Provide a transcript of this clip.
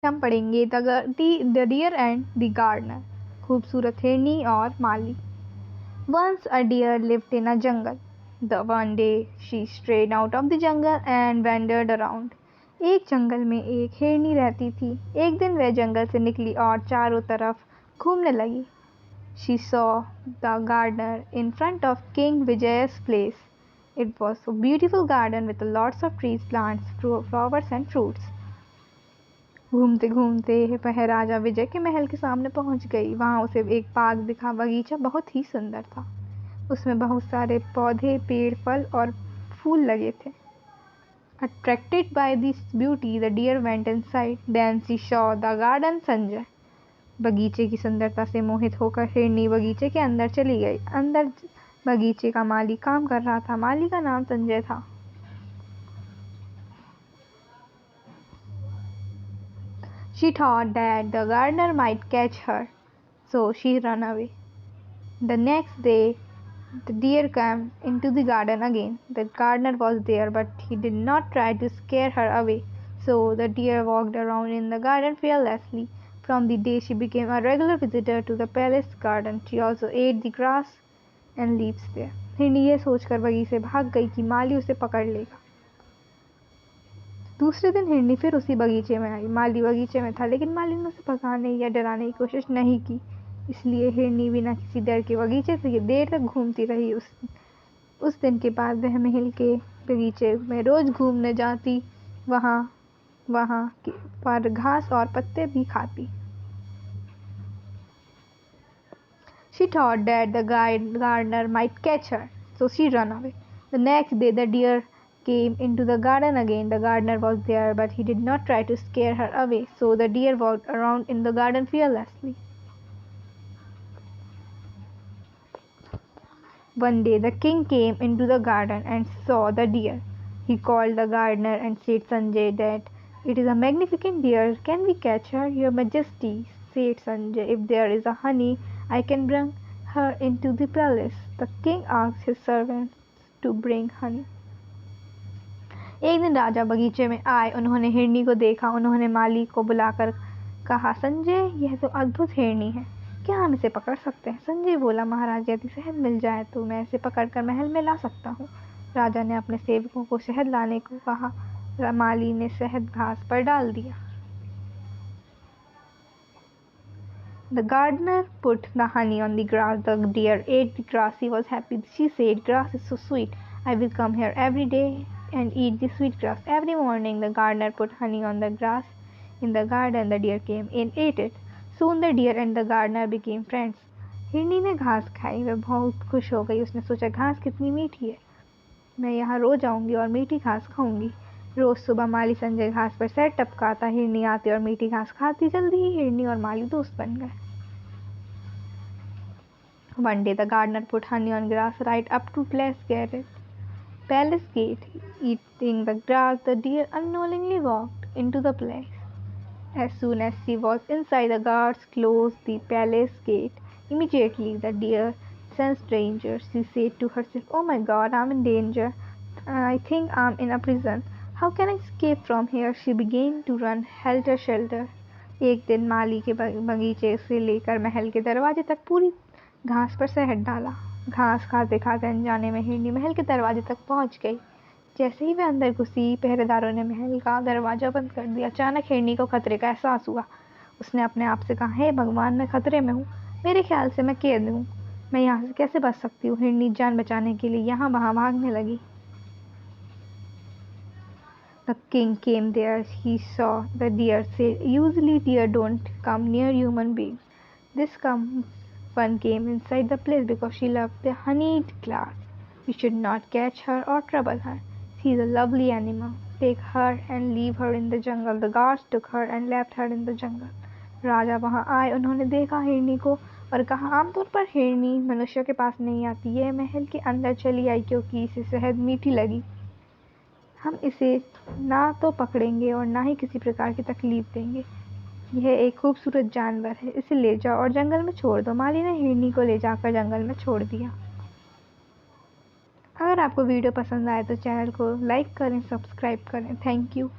हम पढ़ेंगे the deer and the gardener, खूबसूरत हिरनी और माली। Once a deer lived in a jungle. One day she strayed out of the jungle and wandered around. एक जंगल में एक हिरनी रहती थी। एक दिन वह जंगल से निकली और चारों तरफ घूमने लगी। She saw the gardener in front of King Vijaya's place. It was a beautiful garden with lots of trees, plants, flowers and fruits. घूमते घूमते वह राजा विजय के महल के सामने पहुंच गई। वहां उसे एक बाग दिखा। बगीचा बहुत ही सुंदर था। उसमें बहुत सारे पौधे, पेड़, फल और फूल लगे थे। Attracted by this beauty, the deer went inside. Then she saw the garden Sanjay. बगीचे की सुंदरता से मोहित होकर हिरनी बगीचे के अंदर चली गई। अंदर बगीचे का माली काम कर रहा था। माली का नाम संजय था। She thought that the gardener might catch her, so she ran away. The next day, the deer came into the garden again. The gardener was there, but he did not try to scare her away. So the deer walked around in the garden fearlessly. From the day she became a regular visitor to the palace garden, she also ate the grass and leaves there. हिरनी ये सोचकर बगीचे से भाग गई कि माली उसे पकड़ लेगा। दूसरे दिन हिरनी फिर उसी बगीचे में आई। माली बगीचे में था, लेकिन माली ने उसे भगाने या डराने की कोशिश नहीं की। इसलिए हिरनी बिना किसी डर के बगीचे से देर तक घूमती रही। उस दिन के बाद वह महल के बगीचे में रोज घूमने जाती, वहाँ पर घास और पत्ते भी खाती। She thought that the gardener might catch her, so she ran away. The next day, the deer came into the garden again. The gardener was there, but he did not try to scare her away. So the deer walked around in the garden fearlessly. One day, the king came into the garden and saw the deer. He called the gardener and said, Sanjay, that it is a magnificent deer. Can we catch her? Your Majesty, said Sanjay, if there is a honey, I can bring her into the palace. The king asked his servants to bring honey. एक दिन राजा बगीचे में आए। उन्होंने हिरनी को देखा। उन्होंने माली को बुलाकर कहा, संजय, यह तो अद्भुत हिरनी है, क्या हम इसे पकड़ सकते हैं? संजय बोला, महाराज, यदि शहद मिल जाए तो मैं इसे पकड़कर महल में ला सकता हूँ। राजा ने अपने सेवकों को शहद लाने को कहा। माली ने शहद घास पर डाल दिया। The gardener put the honey on the grass. The deer ate the grass. He was happy. She said, grass is so sweet. I will come here every day and eat the sweet grass. Every morning the gardener put honey on the grass in the garden. The deer came and ate it. Soon the deer and the gardener became friends. हिरनी ने घास खाई। वह बहुत खुश हो गई। उसने सोचा, घास कितनी मीठी है, मैं यहाँ रोज आऊंगी और मीठी घास खाऊंगी। रोज सुबह माली संजय घास पर सैर टपकाता। हिरनी आती और मीठी घास खाती। जल्दी ही हिरनी और माली दोस्त बन गए। One day the gardener put honey on grass right up to palace gate. Eating the grass, the deer unknowingly walked into the palace. As soon as she was inside, the guards closed the palace gate. Immediately the deer sensed danger. She said to herself, oh my God, I'm in danger. I think I'm in a prison. How can I escape from here? She began to run helter-skelter. एक दिन माली के बगीचे से लेकर महल के दरवाजे तक पूरी घास पर शहद डाला। घास खाते खाते अनजाने में हिरनी महल के दरवाजे तक पहुंच गई। जैसे ही वह अंदर घुसी, पहरेदारों ने महल का दरवाजा बंद कर दिया। अचानक हिरनी को खतरे का एहसास हुआ। उसने अपने आप से कहा, हे भगवान, मैं खतरे में हूँ। मेरे ख्याल से मैं कैद हूँ। मैं यहाँ से कैसे बच सकती हूँ? हिरनी जान बचाने के लिए यहाँ वहाँ भागने लगी। The king came there. He saw the deer. Said, usually deer don't come near human beings. This one came inside the place because she loved the honeyed grass. We should not catch her or trouble her. She is a lovely animal. Take her and leave her in the jungle. The guards took her and left her in the jungle. राजा वहाँ आए। उन्होंने देखा हिरनी को और कहा, आमतौर पर हिरनी मनुष्यों के पास नहीं आती। यह महल के अंदर चली आई क्योंकि इसे शहद मीठी लगी। हम इसे ना तो पकड़ेंगे और ना ही किसी प्रकार की तकलीफ देंगे। यह एक खूबसूरत जानवर है, इसे ले जाओ और जंगल में छोड़ दो। माली ने हिरनी को ले जाकर जंगल में छोड़ दिया। अगर आपको वीडियो पसंद आए तो चैनल को लाइक करें, सब्सक्राइब करें। Thank you.